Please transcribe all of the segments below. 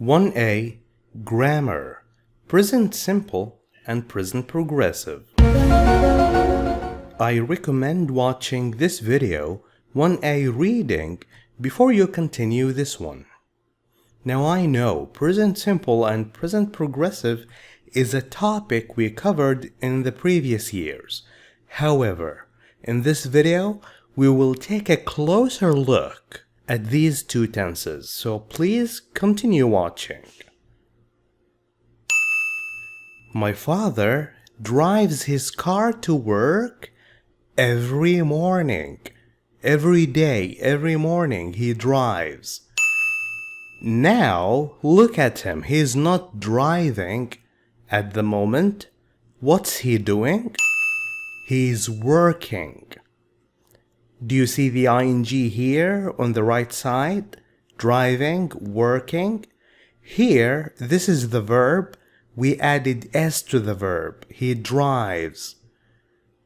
1A. Grammar, present simple and present progressive. I recommend watching this video 1A reading before you continue this one. Now I know present simple and present progressive is a topic we covered in the previous years. However, in this video, we will take a closer look at these two tenses, so please continue watching. My father drives his car to work every morning. Every day, every morning he drives. Now, look at him. He's not driving at the moment. What's he doing? He's working. Do you see the ing here on the right side? Driving, working. Here, this is the verb. We added s to the verb. He drives.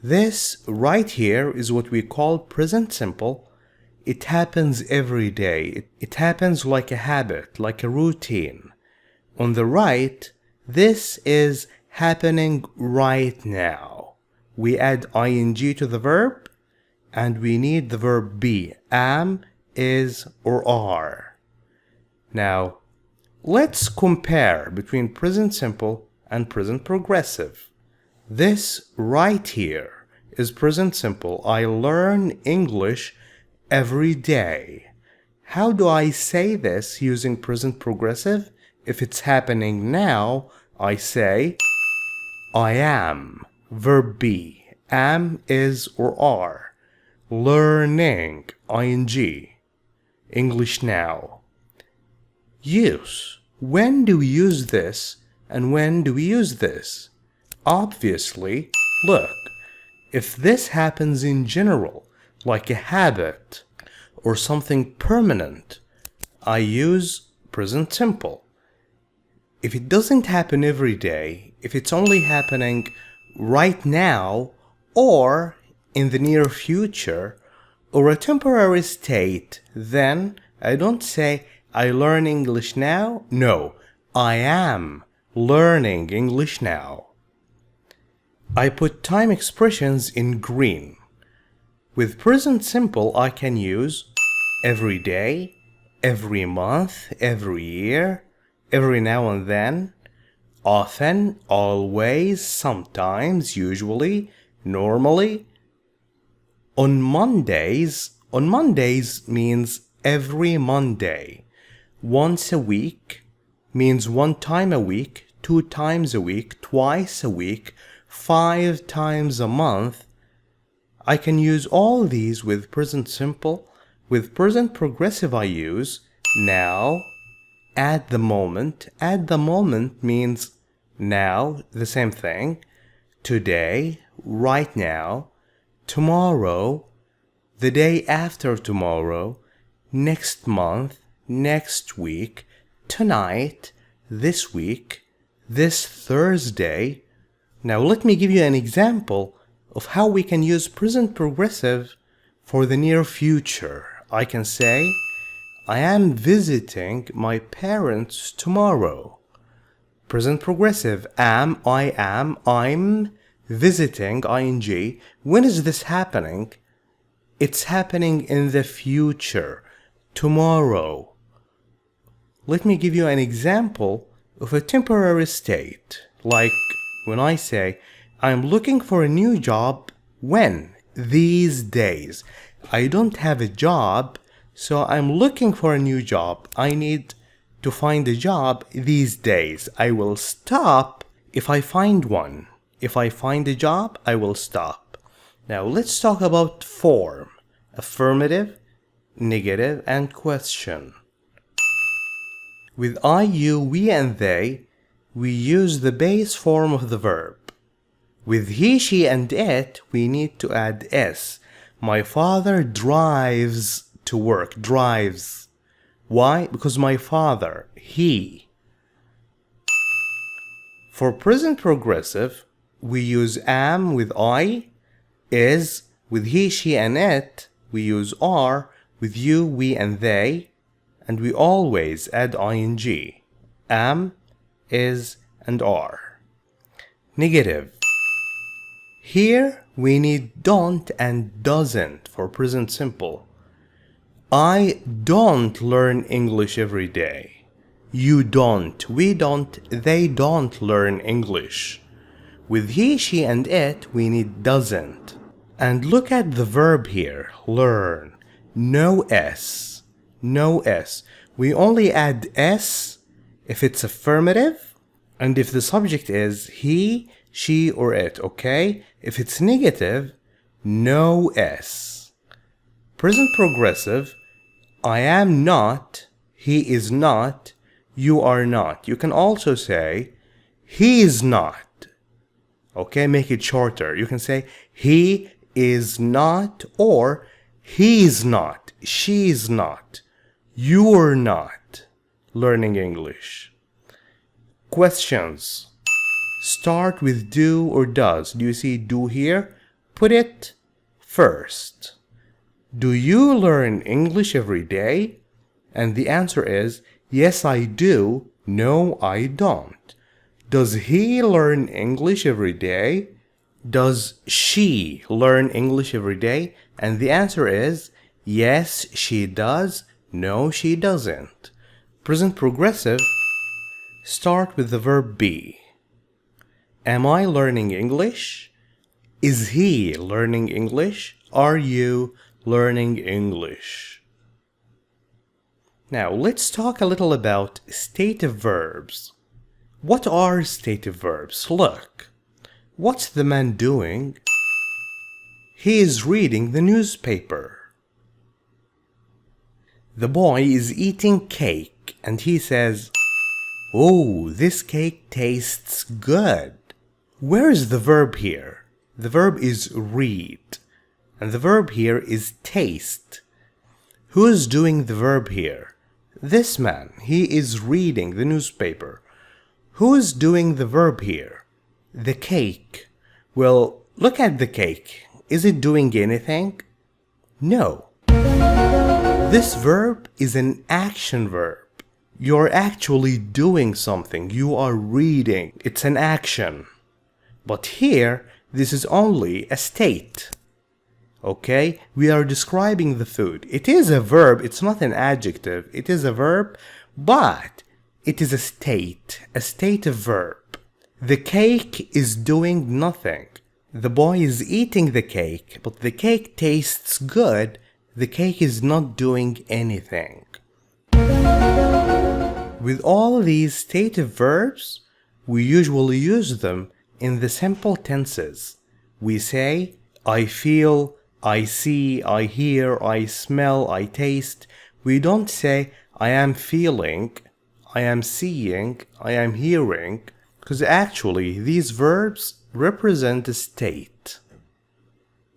This right here is what we call present simple. It happens every day. It happens like a habit, like a routine. On the right, this is happening right now. We add ing to the verb, and we need the verb be, am, is, or are. Now, let's compare between present simple and present progressive. This right here is present simple. I learn English every day. How do I say this using present progressive? If it's happening now, I say I am, verb be, am, is, or are. Learning, ing, English now. Use. When do we use this and when do we use this? Obviously, look, if this happens in general, like a habit or something permanent, I use present simple. If it doesn't happen every day, if it's only happening right now or in the near future or a temporary state, then I don't say I learn English now. No, I am learning English now. I put time expressions in green. With present simple, I can use every day, every month, every year, every now and then, often, always, sometimes, usually, normally. On Mondays means every Monday. Once a week means one time a week, 2 times a week, twice a week, 5 times a month. I can use all these with present simple. With present progressive I use now, at the moment. At the moment means now, the same thing. Today, right now. Tomorrow, the day after tomorrow. Next month, next week. Tonight, this week. This Thursday. Now let me give you an example of how we can use present progressive for the near future. I can say, I am visiting my parents tomorrow. Present progressive, am, I am, I'm visiting, ing. When is this happening? It's happening in the future, tomorrow. Let me give you an example of a temporary state, like when I say, I'm looking for a new job when? These days. I don't have a job, so I'm looking for a new job. I need to find a job these days. I will stop if I find one. If I find a job, I will stop. Now let's talk about form. Affirmative, negative, and question. With I, you, we, and they, we use the base form of the verb. With he, she, and it, we need to add s. My father drives to work. Drives. Why? Because my father, he. For present progressive, we use am with I, is with he, she, and it. We use are with you, we, and they. And we always add ing. am, is, and are. Negative. Here we need don't and doesn't for present simple. I don't learn English every day. You don't, we don't, they don't learn English. With he, she, and it, we need doesn't. And look at the verb here, learn. No S. No S. We only add S if it's affirmative and if the subject is he, she, or it, okay? If it's negative, no S. Present progressive, I am not, he is not, you are not. You can also say, he is not. Okay, make it shorter. You can say, he is not, or he's not, she's not, you're not learning English. Questions. Start with do or does. Do you see do here? Put it first. Do you learn English every day? And the answer is, yes, I do. No, I don't. Does he learn English every day? Does she learn English every day? And the answer is, yes, she does. No, she doesn't. Present progressive, start with the verb be. Am I learning English? Is he learning English? Are you learning English? Now, let's talk a little about stative verbs. What are stative verbs? Look. What's the man doing? He is reading the newspaper. The boy is eating cake and he says, "Oh, this cake tastes good." Where is the verb here? The verb is read, and the verb here is taste. Who is doing the verb here? This man. He is reading the newspaper. Who is doing the verb here? The cake. Well, look at the cake. Is it doing anything? No. This verb is an action verb. You're actually doing something. You are reading. It's an action. But here, this is only a state. Okay? We are describing the food. It is a verb. It's not an adjective. It is a verb, but it is a state of verb. The cake is doing nothing. The boy is eating the cake, but the cake tastes good. The cake is not doing anything. With all these stative verbs, we usually use them in the simple tenses. We say, I feel, I see, I hear, I smell, I taste. We don't say, I am feeling, I am seeing, I am hearing, because actually these verbs represent a state.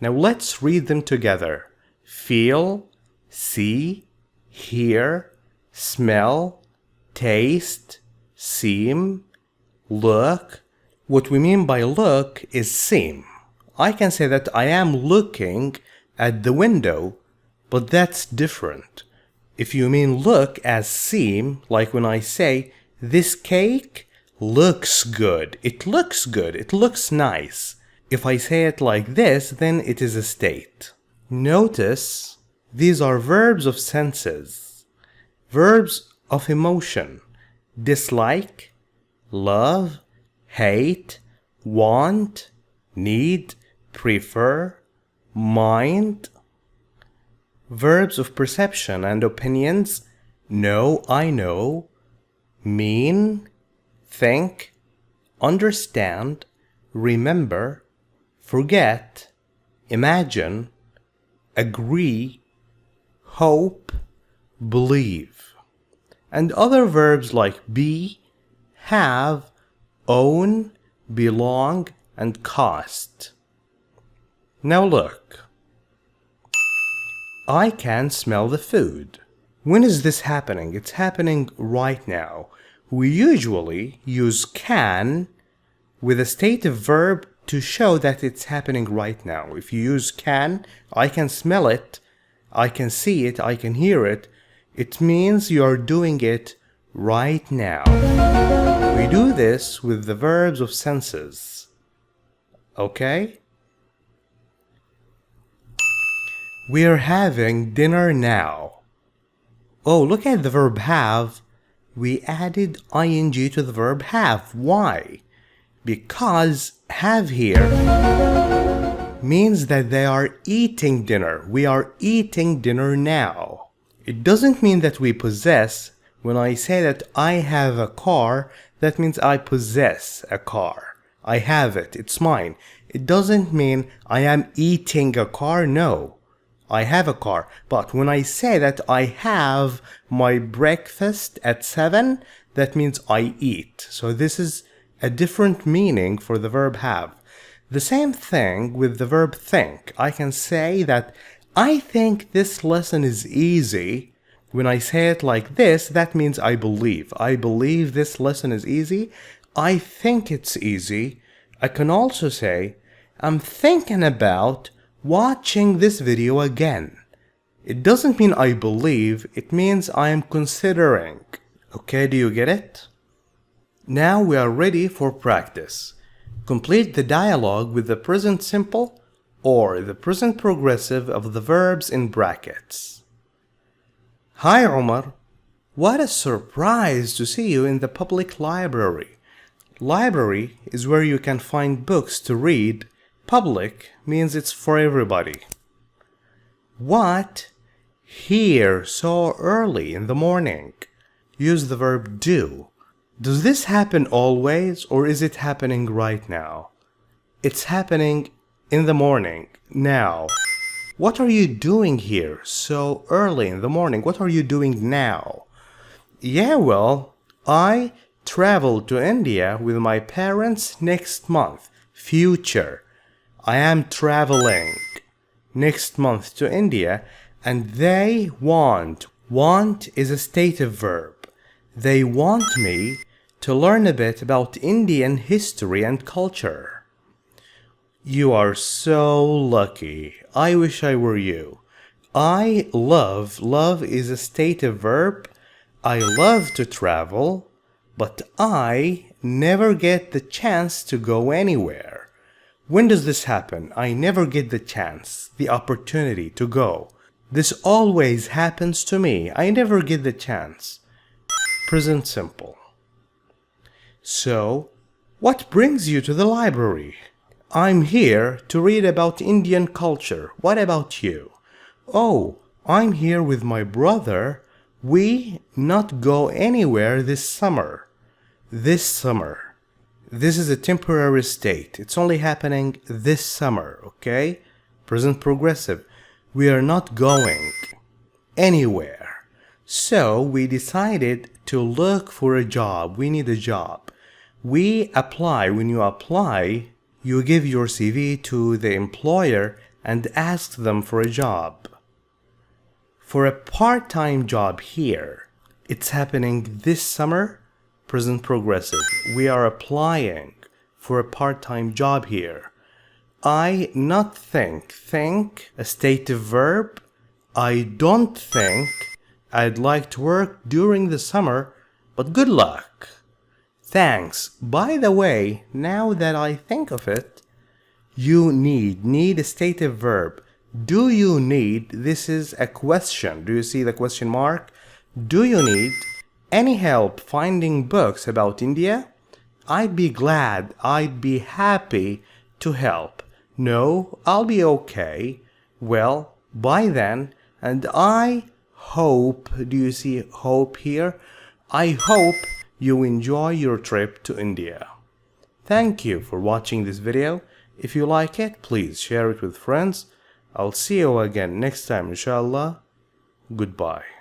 Now let's read them together. Feel, see, hear, smell, taste, seem, look. What we mean by look is seem. I can say that I am looking at the window, but that's different. If you mean look as seem, like when I say, this cake looks good. It looks good. It looks nice. If I say it like this, then it is a state. Notice, these are verbs of senses. Verbs of emotion. Dislike, love, hate, want, need, prefer, mind. Verbs of perception and opinions. Know, I know, mean, think, understand, remember, forget, imagine, agree, hope, believe. And other verbs like be, have, own, belong, and cost. Now look. I can smell the food. When is this happening? It's happening right now. We usually use can with a stative verb to show that it's happening right now. If you use can, I can smell it, I can see it, I can hear it, it means you are doing it right now. We do this with the verbs of senses. Okay? We're having dinner now. Oh, look at the verb have. We added ing to the verb have. Why? Because have here means that they are eating dinner. We are eating dinner now. It doesn't mean that we possess. When I say that I have a car, that means I possess a car. I have it. It's mine. It doesn't mean I am eating a car. No. I have a car. But when I say that I have my breakfast at 7, that means I eat. So this is a different meaning for the verb have. The same thing with the verb think. I can say that I think this lesson is easy. When I say it like this, that means I believe. I believe this lesson is easy. I think it's easy. I can also say I'm thinking about watching this video again. It doesn't mean I believe, it means I am considering. Okay, do you get it? Now we are ready for practice. Complete the dialogue with the present simple or the present progressive of the verbs in brackets. Hi Omar, what a surprise to see you in the public library. Library is where you can find books to read. Public means it's for everybody. What? Here so early in the morning. Use the verb do. Does this happen always or is it happening right now? It's happening in the morning, now. What are you doing here so early in the morning? What are you doing now? Yeah, well, I travel to India with my parents next month. Future. I am traveling next month to India and they want. Want is a stative verb. They want me to learn a bit about Indian history and culture. You are so lucky. I wish I were you. I love. Love is a stative verb. I love to travel, but I never get the chance to go anywhere. When does this happen? I never get the chance, the opportunity to go. This always happens to me. I never get the chance. Present simple. So, what brings you to the library? I'm here to read about Indian culture. What about you? Oh, I'm here with my brother. We not go anywhere this summer. This summer. This is a temporary state. It's only happening this summer, okay? Present progressive. We are not going anywhere. So we decided to look for a job. We need a job. We apply. When you apply, you give your CV to the employer and ask them for a job. For a part-time job here, it's happening this summer. Present progressive. We are applying for a part-time job here. I not think. Think, a stative verb. I don't think I'd like to work during the summer, but good luck. Thanks. By the way, now that I think of it, you need a stative verb. Do you need? This is a question. Do you see the question mark? Do you need any help finding books about India? I'd be glad, I'd be happy to help. No, I'll be okay. Well, by then, and I hope, do you see hope here? I hope you enjoy your trip to India. Thank you for watching this video. If you like it, please share it with friends. I'll see you again next time, inshallah. Goodbye.